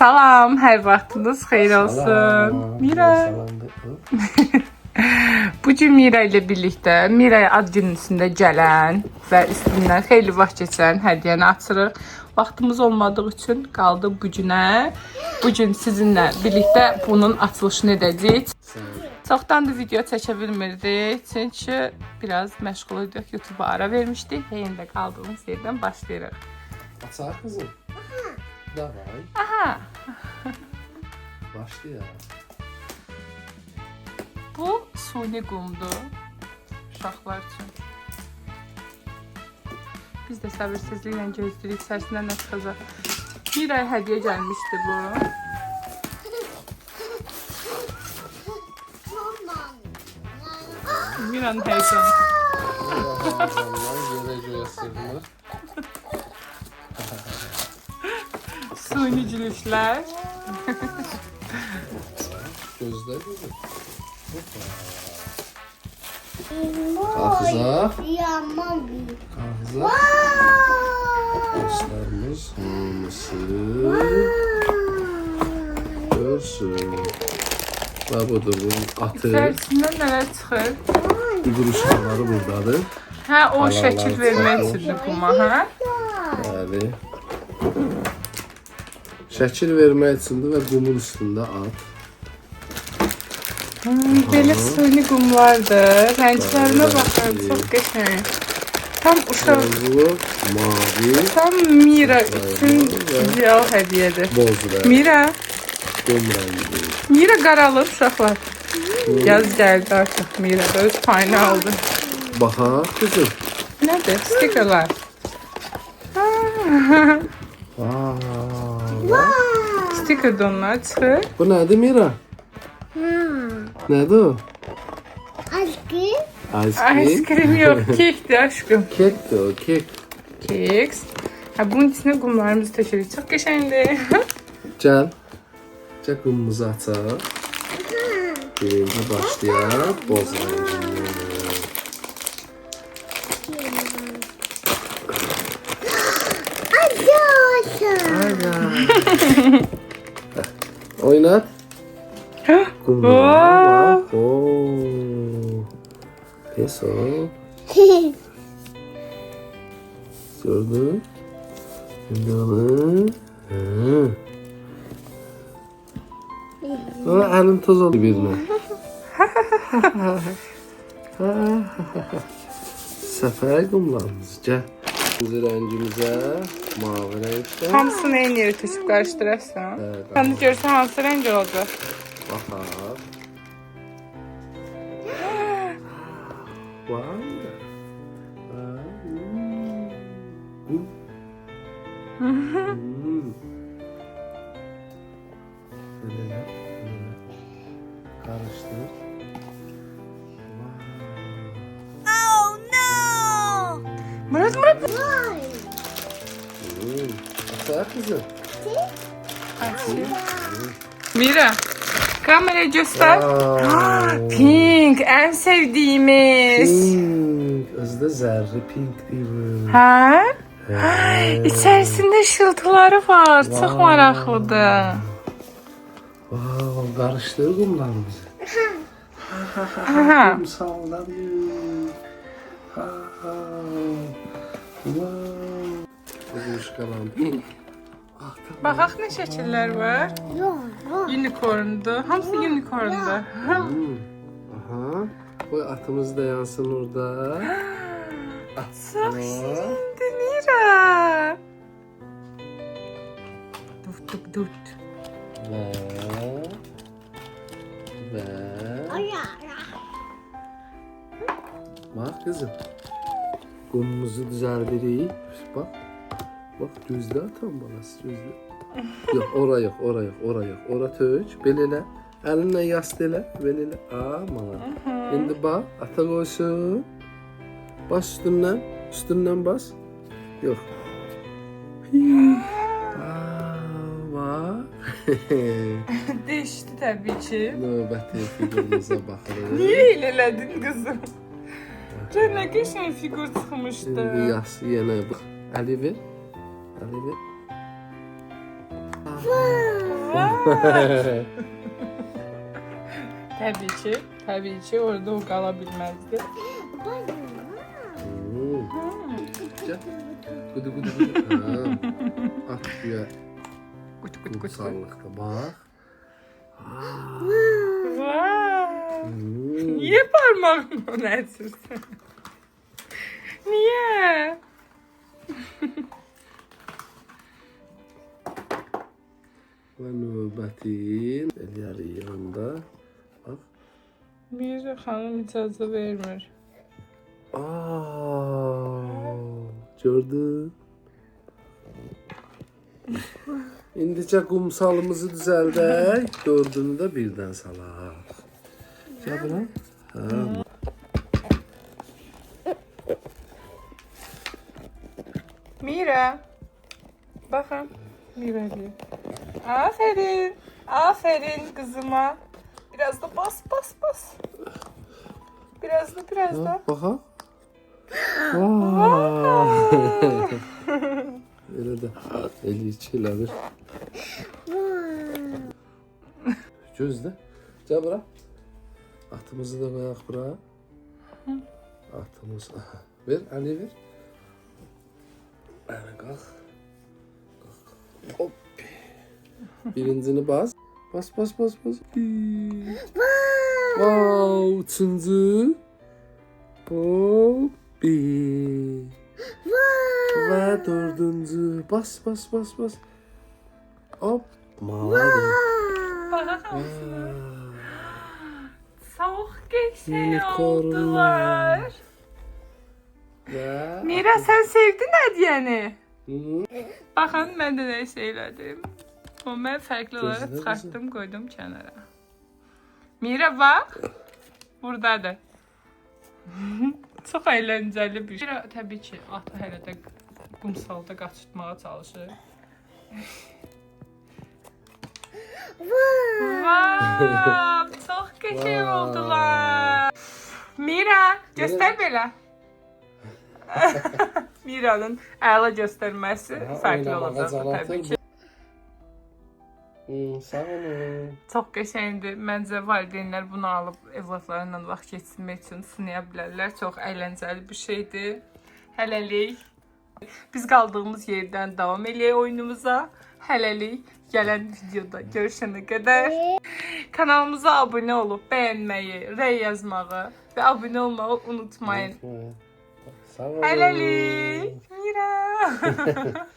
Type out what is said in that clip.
Salam, hər vaxtınız xeyir olsun. Salam. Mira. Bugün Mira ile birlikte Mira'ya ad günün üstündə gələn və üstündən xeyli vaxt keçən hədiyyəni açırıq. Vaxtımız olmadığı üçün qaldı bugünə. Bugün sizinlə birlikte bunun açılışını edəcəyik. Çoxdandır video çəkə bilmirdik çünki biraz məşğul idik, YouTube'a ara vermişdik. Heyində qaldığımız yerdən başlayırıq. Açar kızım. Davay. Aha. Başlayalım. Bu suni qumdur uşaqlar üçün. Biz də səbirsizliklə gözləyirik içərisindən nə çıxacaq. Mira'ya hədiyyə gəlmişdi bu. Mira'nın heyecanı. Göre göre sırrını. Suni gülüşlər. Gözler gibi. Hafıza. Hafıza. Dostlarımız hamısı görsün. Ve budur bunun atı. İçərisindən nələr çıxır? Duruşmaları buradadır. Hə, o şəkil vermək üçündür quma, hə? Yani şəkil vermək üçündür və qumun üstündə at. Belə suni qumlardır. Rənglərinə baxın, çox qəşəng. Tam uşaq, Bu mavi, tam Mira üçün ideal hədiyyədir. boz rəng, Mira, qum rəngi. Mira qaralır uşaqlar. Yaz gəldi artıq Mira da öz payını aldı. Baxa, kızım. Nədir? Stikerlər. Stiker də onlar çıxır. Bu nədir Mira? Nədir o? Ice cream yox, kekdir aşkım. Kekdir o, kek. Keks. Ha, bunun içine qumlarımızı tökürük. Çox qəşəngdir. Gəl. Gəl qumumuzu açaq. Birinci başlayaq. Boz rəngini. Oynat. Qumlar bak. Oo. Pes o. Gördün? Şimdi onu. Elim toz oldu birine. Səfər qumlarımız. Gəl. Kırmızı rəngimizə mavi rəngdə. Hamısını eyni yere töküb qarışdırırsan. Evet, Sən də görsən hansı rəng olacaq. Baxaq. Vay. Böyle karıştır. Murat. Açar kızım. Mira, kameraya göster. Wow. Pink, en sevdiğimiz. Pink. Özde zerre pink değil mi? Ha? Evet. İçerisinde ışıltıları var. Çok Wow. maraqlıdır. Wow, karıştır kumlarımızı. Aha. Kum sallanıyor. Wow. Bugün kalan. Baxaq nə şəkillər var. Unicorndur. Hamısı unicorndur. Aha. Koy atımız da yansın orada. Çok şirindir Mira. Dut. Ve bak kızım. Kumumuzu düzeltiriz. Bak. Bak düzle atan balası düzle. Yok ora yok. Ora tök. Belele. Elinle yast ele. Belele. Aman. Şimdi bak. Ata koysun. Bas üstünden bas. Yok. Bak. Değişdi tabii ki. Növbəti figurumuza baxırıq. Niye elələdin qızım? Nə qəşəng figur çıxmışdı. Şimdi yas yenə bax. Əli ver. Tabii ki orada o qala bilməzdi. Gel. Kudu kudu kudu. At güya. Qut qut qut. Kutsallıkta bak. Vay! Niye parmağını ona əsirsən? Niye? Ve nöbetin elleri yanında. Bak. Mira xanım icazə vermir. Gördün. İndiçə kumsalımızı düzəldək. Dördünü də birdən salaq. Gəl bura. Mira. Bakın. Mira diyor. Aferin. Aferin kızıma. Biraz da bas bas bas. Biraz da. Baxa. Elə də eli içi elədir. Gözlə. Gəl bura. Atımızı da qoyaq bura. Atımız. Ver, əli ver. Əli qalx. Hop. Birincini bas. Bas. Wow, üçüncü. Hop. Ve dördüncü. Bas. Hop. Mavi. Çok geçen Unicorn. oldular. Ve Mira sen sevdin hediyeni. Hı. Bakın ben de ne şeyledim. O ben farklı olarak Gözler çıkarttım koydum kenara. Mira bak. Buradadır. Çok eğlenceli bir şey. Mira tabii ki atı hələ də qumsalda qaçırtmağa çalışır. Vav, çok geçen Vav. oldular. Mira, göster belə. Mira'nın əla göstərməsi fərqli olacaq təbii ki. Sağ olun. Çox qəşəngdir. Məncə valideynlər bunu alıb evlatlarıyla vaxt keçirmək üçün sınaya bilərlər. Çox əyləncəli bir şeydir. Hələlik biz qaldığımız yerdən davam eləyək oyunumuza. Hələlik gələn videoda görüşənə qədər kanalımıza abunə olub bəyənməyi, rəy yazmağı və abunə olmağı unutmayın. Sağ olun. Hələlik. Mira.